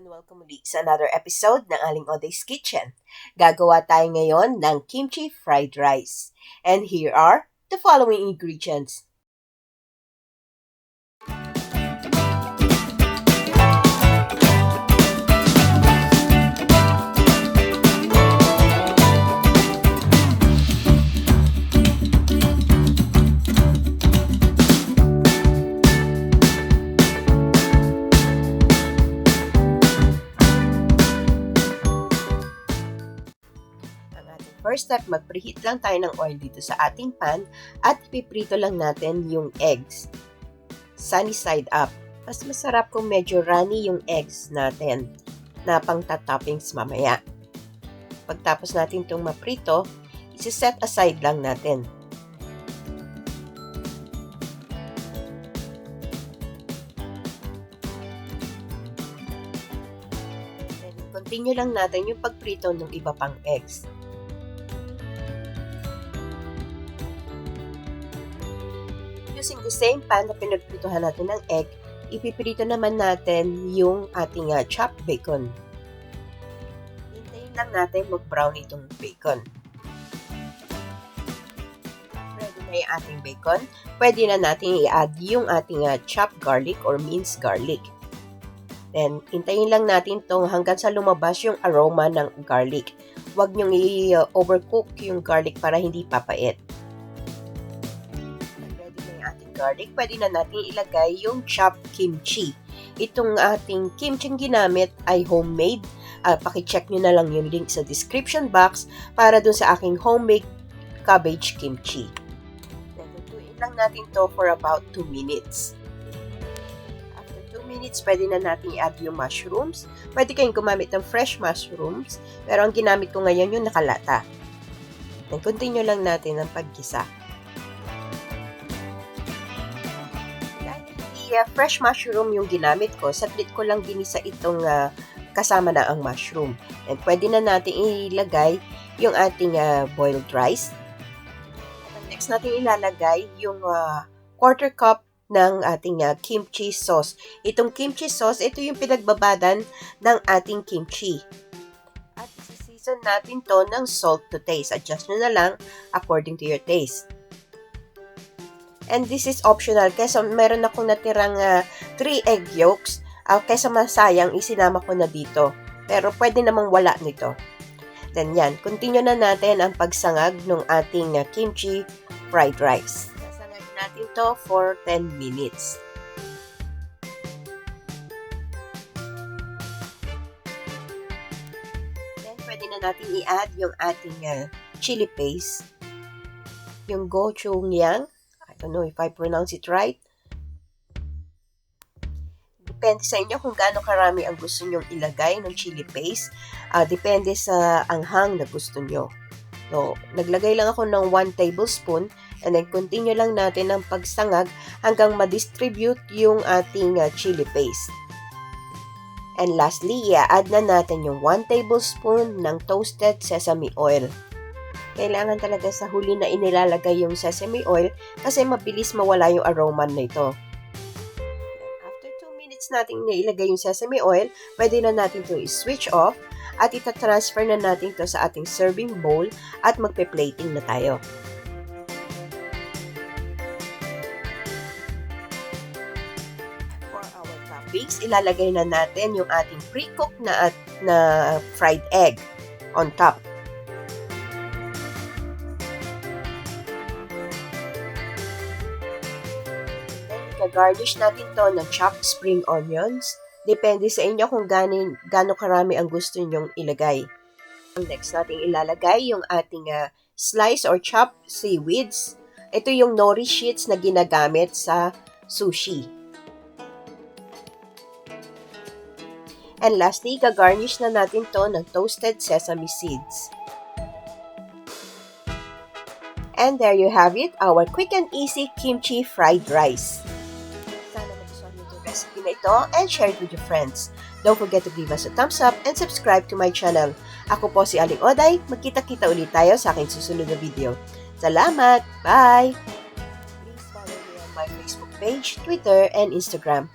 and welcome muli sa another episode ng Aling Oday's Kitchen. Gagawa tayo ngayon ng kimchi fried rice. And here are the following ingredients. First step, mag-preheat lang tayo ng oil dito sa ating pan at ipiprito lang natin yung eggs. Sunny side up. Mas masarap kung medyo runny yung eggs natin na pang-toppings mamaya. Pagtapos natin itong maprito, isi-set aside lang natin. Then, continue lang natin yung pagprito ng iba pang eggs. Using the same pan na pinagprituhan natin ng egg, ipiprito naman natin yung ating chopped bacon. Hintayin lang natin mag-brown itong bacon. Ready na yung ating bacon. Pwede na natin i-add yung ating chopped garlic or minced garlic. Then, hintayin lang natin itong hanggang sa lumabas yung aroma ng garlic. Huwag nyong i-overcook yung garlic para hindi papait. Garlic, pwede na natin ilagay yung chopped kimchi. Itong ating kimchi ginamit ay homemade. Paki-check nyo na lang yung link sa description box para dun sa aking homemade cabbage kimchi. Lutuin lang natin to for about 2 minutes. After 2 minutes, pwede na natin i-add yung mushrooms. Pwede kayong gumamit ng fresh mushrooms, pero ang ginamit ko ngayon yung nakalata. Then, continue lang natin ang paggisa. Fresh mushroom yung ginamit ko, saglit ko lang ginisa itong kasama na ang mushroom. And pwede na natin ilagay yung ating boiled rice. At next natin ilalagay yung 1/4 cup ng ating kimchi sauce. Itong kimchi sauce, ito yung pinagbabadan ng ating kimchi. At isi-season natin to ng salt to taste. Adjust nyo na lang according to your taste. And this is optional. Kesa meron akong natirang 3 egg yolks. Kesa masayang, isinama ko na dito. Pero pwede namang wala nito. Then yan, continue na natin ang pagsangag ng ating kimchi fried rice. Sasangag natin to for 10 minutes. Then pwede na natin i-add yung ating chili paste. Yung Gochujang. I don't know if I pronounce it right. Depende sa inyo kung gaano karami ang gusto nyong ilagay ng chili paste. Depende sa anghang na gusto nyo. So, naglagay lang ako ng 1 tablespoon and then continue lang natin ang pagsangag hanggang ma-distribute yung ating chili paste. And lastly, i-add na natin yung 1 tablespoon ng toasted sesame oil. Kailangan talaga sa huli na inilalagay yung sesame oil kasi mabilis mawala yung aroma nito. After 2 minutes natin ilagay yung sesame oil, pwede na natin to i-switch off at ita-transfer na natin to sa ating serving bowl at magpe-plating na tayo. For our toppings, ilalagay na natin yung ating pre-cooked na fried egg on top. Garnish natin to ng chopped spring onions. Depende sa inyo kung gaano karami ang gusto nyong ilagay. Next natin ilalagay yung ating slice or chopped seaweeds. Ito yung nori sheets na ginagamit sa sushi. And lastly, gagarnish na natin to ng toasted sesame seeds. And there you have it, our quick and easy kimchi fried rice. Recipe na ito and share it with your friends. Don't forget to give us a thumbs up and subscribe to my channel. Ako po si Aling Oday. Magkita-kita ulit tayo sa aking susunod na video. Salamat! Bye! Please follow me on my Facebook page, Twitter, and Instagram.